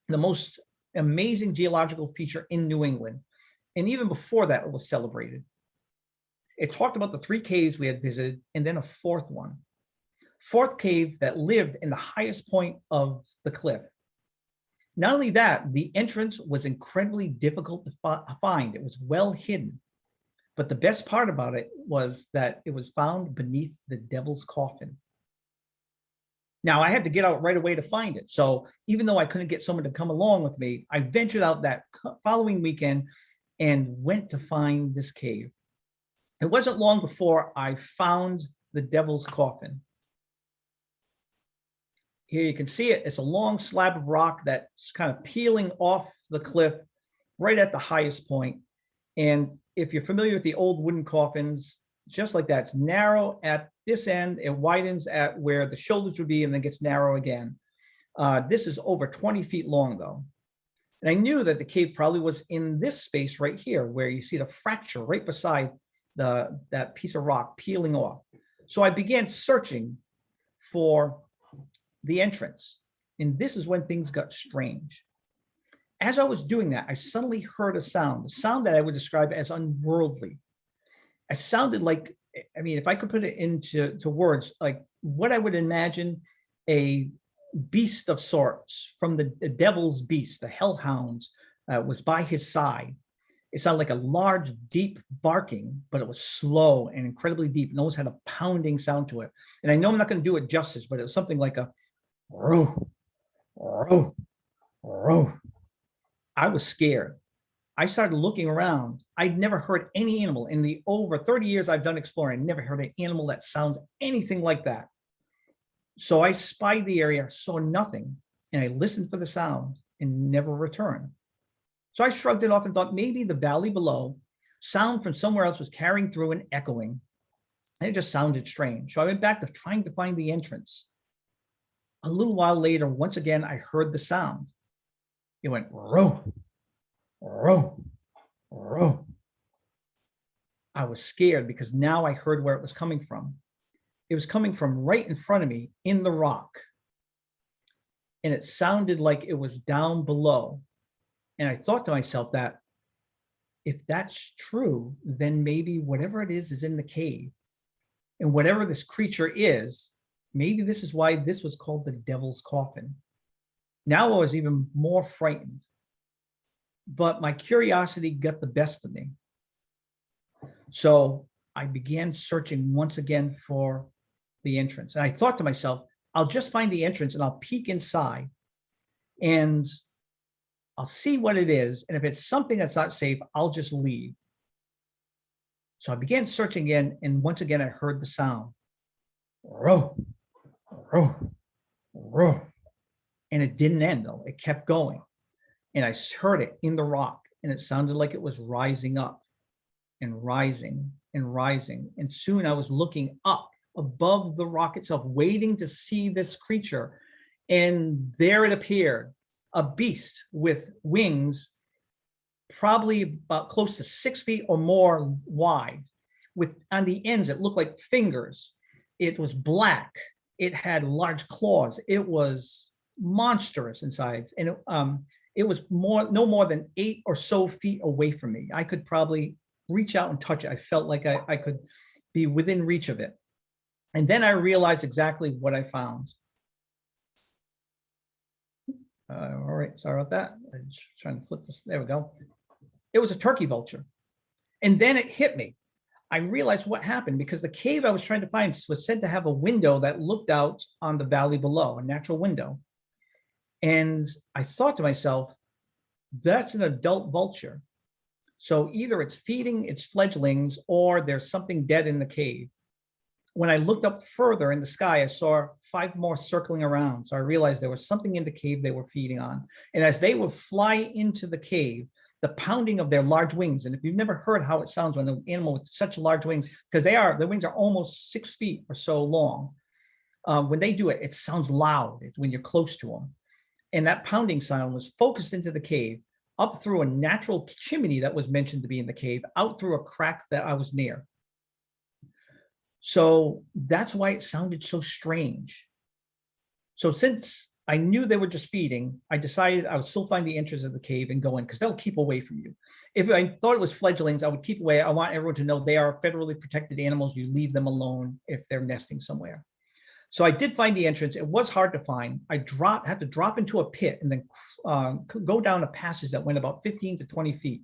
the most amazing geological feature in New England. And even before that, it was celebrated. It talked about the 3 caves we had visited and then a 4th one. 4th cave that lived in the highest point of the cliff. Not only that, the entrance was incredibly difficult to find. It was well hidden. But the best part about it was that it was found beneath the Devil's Coffin. Now, I had to get out right away to find it. So even though I couldn't get someone to come along with me, I ventured out that following weekend and went to find this cave. It wasn't long before I found the Devil's Coffin. Here you can see it. It's a long slab of rock that's kind of peeling off the cliff right at the highest point. And if you're familiar with the old wooden coffins, just like that, it's narrow at this end, it widens at where the shoulders would be and then gets narrow again. This is over 20 feet long though. And I knew that the cave probably was in this space right here where you see the fracture right beside that piece of rock peeling off. So I began searching for the entrance. And this is when things got strange. As I was doing that, I suddenly heard a sound that I would describe as unworldly. It sounded like, I mean, if I could put it into words, like what I would imagine a beast of sorts from the devil's beast, the hellhounds, was by his side. It sounded like a large, deep barking, but it was slow and incredibly deep and almost had a pounding sound to it. And I know I'm not going to do it justice, but it was something like a row, row, row. I was scared. I started looking around. I'd never heard any animal in the over 30 years I've done exploring. I never heard an animal that sounds anything like that. So I spied the area, saw nothing, and I listened for the sound and never returned. So I shrugged it off and thought maybe the valley below, sound from somewhere else was carrying through and echoing. And it just sounded strange. So I went back to trying to find the entrance. A little while later, once again, I heard the sound. It went row, row, row. I was scared because now I heard where it was coming from. It was coming from right in front of me in the rock. And it sounded like it was down below. And I thought to myself that if that's true, then maybe whatever it is in the cave. And whatever this creature is, maybe this is why this was called the Devil's Coffin. Now I was even more frightened. But my curiosity got the best of me. So I began searching once again for the entrance. And I thought to myself, I'll just find the entrance and I'll peek inside and I'll see what it is. And if it's something that's not safe, I'll just leave. So I began searching again. And once again, I heard the sound. Row, row, row. And it didn't end though. It kept going. And I heard it in the rock. And it sounded like it was rising up and rising and rising. And soon I was looking up above the rock itself, waiting to see this creature. And there it appeared, a beast with wings, probably about close to 6 feet or more wide. With on the ends, it looked like fingers. It was black. It had large claws. It was monstrous in size. And it was no more than 8 or so feet away from me. I could probably reach out and touch it. I felt like I could be within reach of it. And then I realized exactly what I found. All right, sorry about that. I'm just trying to flip this. There we go. It was a turkey vulture. And then it hit me. I realized what happened because the cave I was trying to find was said to have a window that looked out on the valley below, a natural window. And I thought to myself, that's an adult vulture. So either it's feeding its fledglings or there's something dead in the cave. When I looked up further in the sky, I saw 5 more circling around. So I realized there was something in the cave they were feeding on. And as they would fly into the cave, the pounding of their large wings. And if you've never heard how it sounds when the animal with such large wings, because the wings are almost 6 feet or so long. When they do it, it sounds loud when you're close to them. And that pounding sound was focused into the cave, up through a natural chimney that was mentioned to be in the cave, out through a crack that I was near. So that's why it sounded so strange. So since I knew they were just feeding, I decided I would still find the entrance of the cave and go in, because they'll keep away from you. If I thought it was fledglings, I would keep away. I want everyone to know they are federally protected animals. You leave them alone if they're nesting somewhere. So I did find the entrance. It was hard to find. I had to drop into a pit and then go down a passage that went about 15 to 20 feet.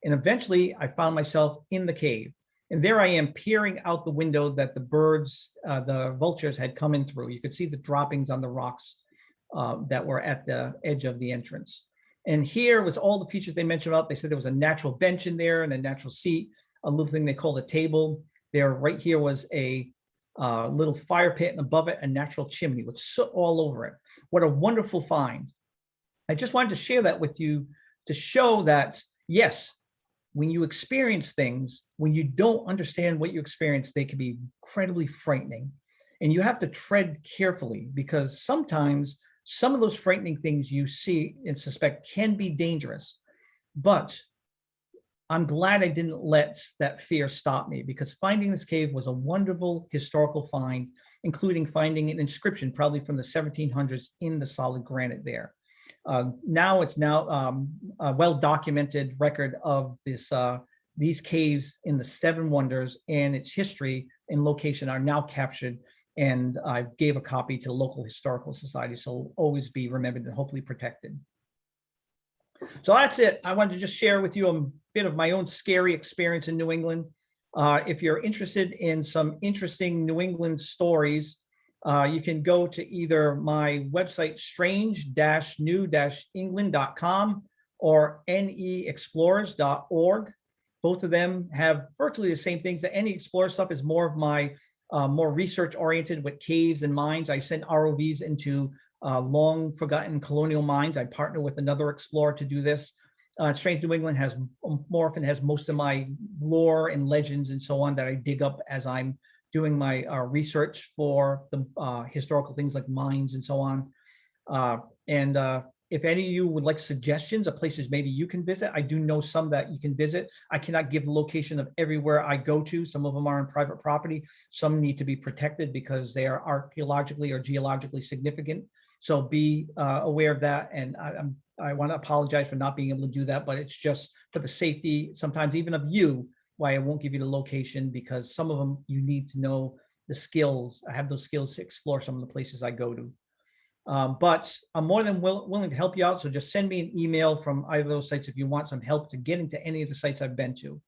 And eventually I found myself in the cave. And there I am peering out the window that the birds, the vultures had come in through. You could see the droppings on the rocks that were at the edge of the entrance. And here was all the features they mentioned about. They said there was a natural bench in there and a natural seat, a little thing they called a table. There, right here was a little fire pit, and above it, a natural chimney with soot all over it. What a wonderful find. I just wanted to share that with you to show that, yes, when you experience things, when you don't understand what you experience, they can be incredibly frightening. And you have to tread carefully, because sometimes some of those frightening things you see and suspect can be dangerous. But I'm glad I didn't let that fear stop me, because finding this cave was a wonderful historical find, including finding an inscription probably from the 1700s in the solid granite there. Now it's a well-documented record of these caves in the Seven Wonders, and its history and location are now captured. And I gave a copy to the local historical society, so it'll always be remembered and hopefully protected. So that's it. I wanted to just share with you a bit of my own scary experience in New England. If you're interested in some interesting New England stories, you can go to either my website, strange-new-england.com, or neexplorers.org. Both of them have virtually the same things. The NE Explorer stuff is more of my more research-oriented with caves and mines. I send ROVs into long forgotten colonial mines. I partner with another explorer to do this. Strange New England has more often has most of my lore and legends and so on that I dig up as I'm doing my research for the historical things like mines and so on. If any of you would like suggestions of places maybe you can visit, I do know some that you can visit. I cannot give the location of everywhere I go to. Some of them are on private property. Some need to be protected because they are archaeologically or geologically significant. So be aware of that. And I want to apologize for not being able to do that, but it's just for the safety, sometimes even of you, why I won't give you the location, because some of them you need to know the skills. I have those skills to explore some of the places I go to. But I'm more than willing to help you out. So just send me an email from either of those sites if you want some help to get into any of the sites I've been to.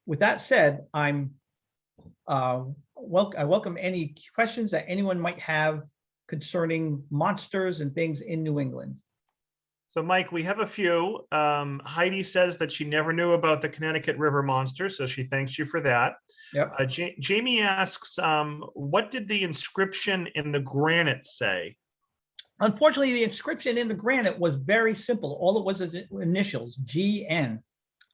With that said, I welcome any questions that anyone might have concerning monsters and things in New England. So Mike, we have a few. Heidi says that she never knew about the Connecticut River monster, so she thanks you for that. Yep. Jamie asks, what did the inscription in the granite say? Unfortunately, the inscription in the granite was very simple. All it was is initials, GN,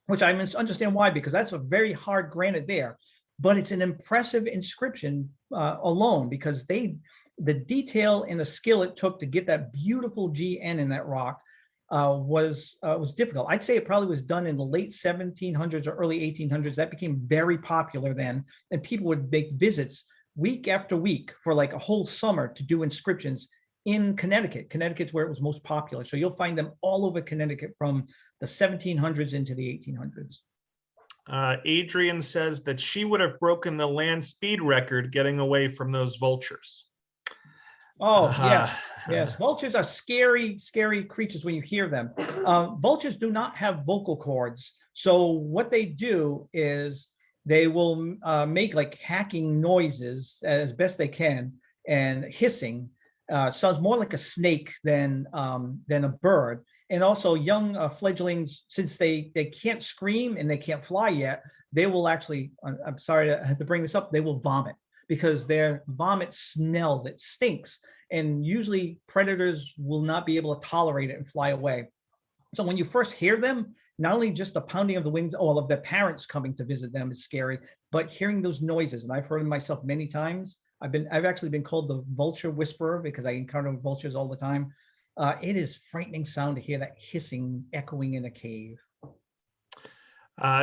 which I understand why, because that's a very hard granite there. But it's an impressive inscription alone, because the detail and the skill it took to get that beautiful GN in that rock was difficult. I'd say it probably was done in the late 1700s or early 1800s. That became very popular then, and people would make visits week after week for like a whole summer to do inscriptions in Connecticut. Connecticut's where it was most popular. So you'll find them all over Connecticut from the 1700s into the 1800s. Adrian says that she would have broken the land speed record getting away from those vultures. Oh, yes. Yes. Vultures are scary, scary creatures when you hear them. Vultures do not have vocal cords. So what they do is they will make like hacking noises as best they can and hissing. Sounds more like a snake than a bird. And also young fledglings, since they can't scream and they can't fly yet, they will actually, I'm sorry to have to bring this up, they will vomit, because their vomit smells, it stinks. And usually predators will not be able to tolerate it and fly away. So when you first hear them, not only just the pounding of the wings, all of their parents coming to visit them is scary, but hearing those noises, and I've heard them myself many times. I've actually been called the vulture whisperer because I encounter vultures all the time. It is frightening sound to hear that hissing echoing in a cave.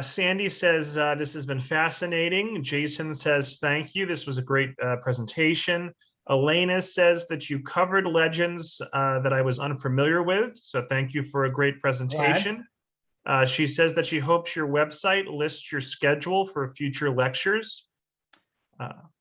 Sandy says, this has been fascinating. Jason says, thank you. This was a great presentation. Elena says that you covered legends that I was unfamiliar with. So thank you for a great presentation. She says that she hopes your website lists your schedule for future lectures.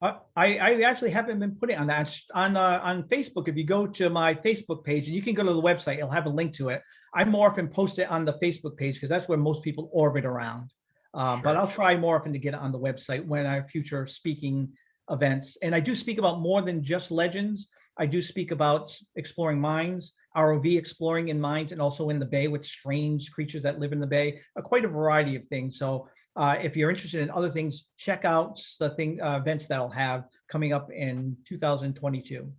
I actually haven't been putting on that on Facebook. If you go to my Facebook page, and you can go to the website, it'll have a link to it. I more often post it on the Facebook page because that's where most people orbit around. Sure. But I'll try more often to get it on the website when I have future speaking events. And I do speak about more than just legends. I do speak about exploring mines, ROV exploring in mines, and also in the bay with strange creatures that live in the bay. Quite a variety of things. So if you're interested in other things, check out the events that I'll have coming up in 2022.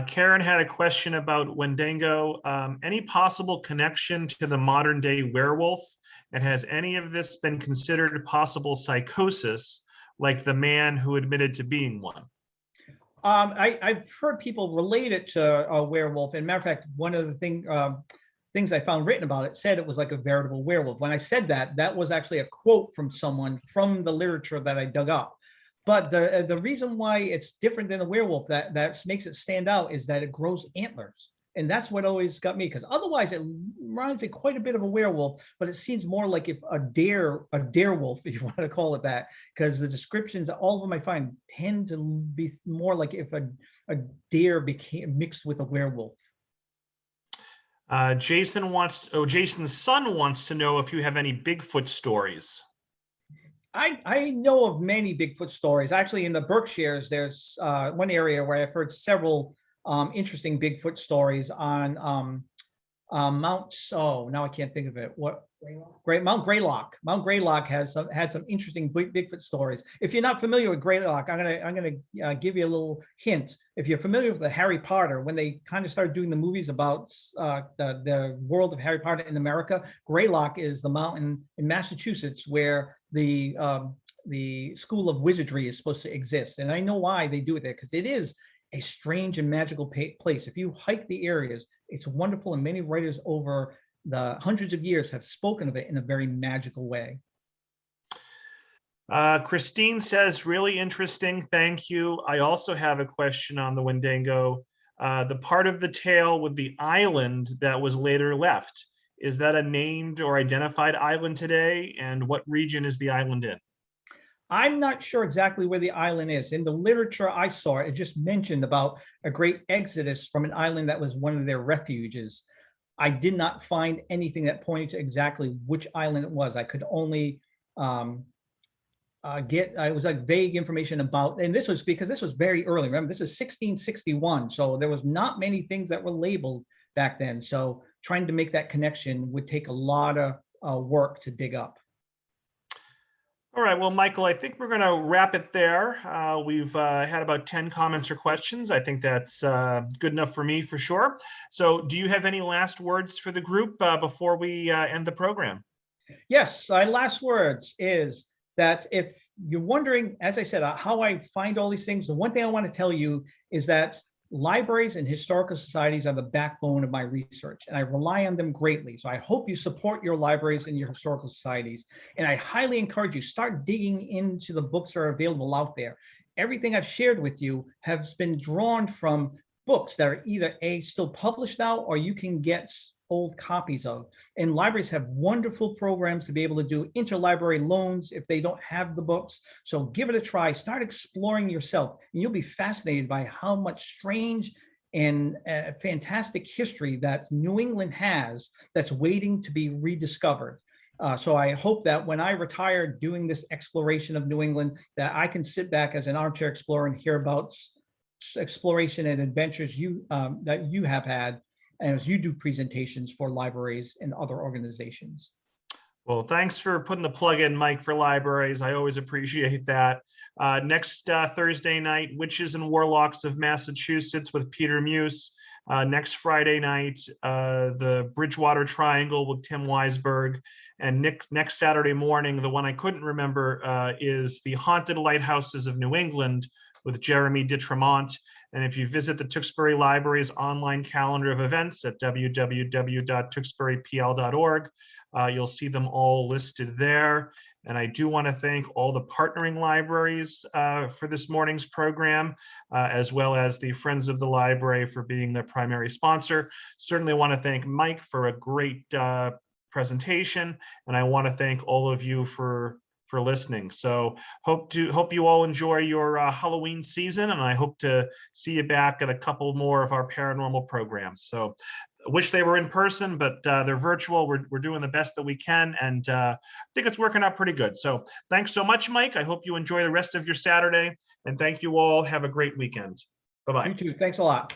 Karen had a question about Windago. Any possible connection to the modern day werewolf? And has any of this been considered possible psychosis, like the man who admitted to being one? I've heard people relate it to a werewolf. And matter of fact, one of the things I found written about it said it was like a veritable werewolf. When I said that, that was actually a quote from someone from the literature that I dug up. But the reason why it's different than a werewolf that makes it stand out is that it grows antlers. And that's what always got me, because otherwise it reminds me quite a bit of a werewolf, but it seems more like if a dare wolf, if you want to call it that, because the descriptions, all of them I find tend to be more like if a dare became mixed with a werewolf. Jason's son wants to know if you have any Bigfoot stories. I know of many Bigfoot stories. Actually, in the Berkshires, there's one area where I've heard several interesting Bigfoot stories on Mount. Oh, now I can't think of it. What? Mount Greylock. Mount Greylock has had some interesting Bigfoot stories. If you're not familiar with Greylock, I'm gonna give you a little hint. If you're familiar with the Harry Potter, when they kind of started doing the movies about the world of Harry Potter in America, Greylock is the mountain in Massachusetts where the School of Wizardry is supposed to exist. And I know why they do it there, because it is a strange and magical place. If you hike the areas, it's wonderful, and many writers over the hundreds of years have spoken of it in a very magical way. Christine says, really interesting, thank you. I also have a question on the Windago. The part of the tale with the island that was later left, is that a named or identified island today? And what region is the island in? I'm not sure exactly where the island is. In the literature I saw, it just mentioned about a great exodus from an island that was one of their refuges. I did not find anything that pointed to exactly which island it was. I could only it was like vague information about, and this was because this was very early. Remember, this is 1661, so there was not many things that were labeled back then. So trying to make that connection would take a lot of work to dig up. All right, well, Michael, I think we're going to wrap it there. We've had about 10 comments or questions. I think that's good enough for me, for sure. So do you have any last words for the group before we end the program? Yes, my last words is that if you're wondering, as I said, how I find all these things, the one thing I want to tell you is that libraries and historical societies are the backbone of my research, and I rely on them greatly. So I hope you support your libraries and your historical societies. And I highly encourage you, start digging into the books that are available out there. Everything I've shared with you has been drawn from books that are either still published now, or you can get old copies of. And libraries have wonderful programs to be able to do interlibrary loans if they don't have the books. So give it a try, start exploring yourself, and you'll be fascinated by how much strange and fantastic history that New England has that's waiting to be rediscovered. So I hope that when I retire doing this exploration of New England, that I can sit back as an armchair explorer and hear about exploration and adventures that you have had, and as you do presentations for libraries and other organizations. Well, thanks for putting the plug in, Mike, for libraries. I always appreciate that. Next Thursday night, Witches and Warlocks of Massachusetts with Peter Muse. Next Friday night, the Bridgewater Triangle with Tim Weisberg. And next Saturday morning, the one I couldn't remember is the Haunted Lighthouses of New England with Jeremy DiTremont. And if you visit the Tewksbury Library's online calendar of events at www.tewksburypl.org, you'll see them all listed there. And I do want to thank all the partnering libraries for this morning's program, as well as the Friends of the Library for being the primary sponsor. Certainly want to thank Mike for a great presentation, and I want to thank all of you for listening. So hope you all enjoy your Halloween season, and I hope to see you back at a couple more of our paranormal programs. So I wish they were in person, but they're virtual. We're doing the best that we can, and I think it's working out pretty good. So thanks so much, Mike. I hope you enjoy the rest of your Saturday, and thank you all. Have a great weekend. Bye-bye. You too. Thanks a lot.